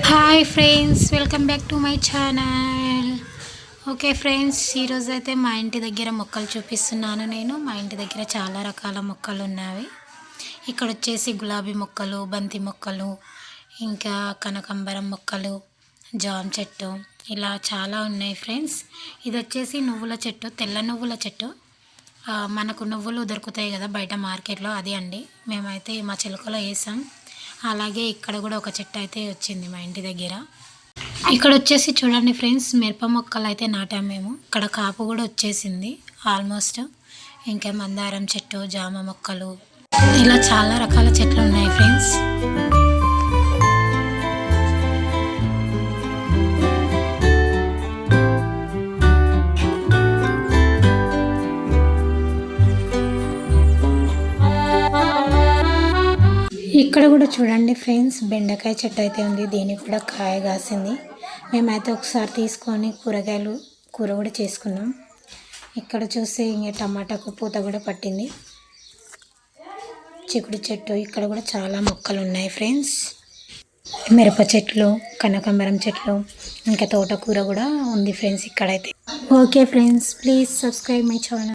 Hi friends, welcome back to my channel. Okay friends, ఈరోజు అయితే మా ఇంటి దగ్గర మొక్కలు చూపిస్తున్నాను. మా ఇంటి దగ్గర చాలా రకాల మొక్కలు ఉన్నవి. ఇక్కడ వచ్చేసి గులాబీ మొక్కలు, బంతి మొక్కలు, ఇంకా కనకంబరం మొక్కలు, జామ చెట్టు, ఇలా చాలా ఉన్నాయి ఫ్రెండ్స్. ఇది వచ్చేసి నువ్వుల చెట్టు, తెల్ల నువ్వుల చెట్టు. మనకు నువ్వులు దొరుకుతాయి కదా బయట మార్కెట్లో, అది అండి. మేమైతే మా చిలుకలో వేసాం. అలాగే ఇక్కడ కూడా ఒక చెట్టు అయితే వచ్చింది మా ఇంటి దగ్గర. ఇక్కడ వచ్చేసి చూడండి ఫ్రెండ్స్, మిరప మొక్కలు అయితే నాటాం మేము. ఇక్కడ కాపు కూడా వచ్చేసింది ఆల్మోస్ట్. ఇంకా మందారం చెట్టు, జామ మొక్కలు, ఇలా చాలా రకాల చెట్లు ఉన్నాయి ఫ్రెండ్స్. ఇక్కడ కూడా చూడండి ఫ్రెండ్స్, బెండకాయ చెట్టు అయితే ఉంది. దీనికి కూడా కాయ కాసింది. మేమైతే ఒకసారి తీసుకొని కూర కూడా చేసుకున్నాం. ఇక్కడ చూస్తే ఇంకా టమాటాకు పూత కూడా పట్టింది. చిక్కుడు చెట్టు, ఇక్కడ కూడా చాలా మొక్కలు ఉన్నాయి ఫ్రెండ్స్. మిరప చెట్లు, కనకాంబరం చెట్లు, ఇంకా తోటకూర కూడా ఉంది ఫ్రెండ్స్ ఇక్కడైతే. Okay friends, please subscribe my channel.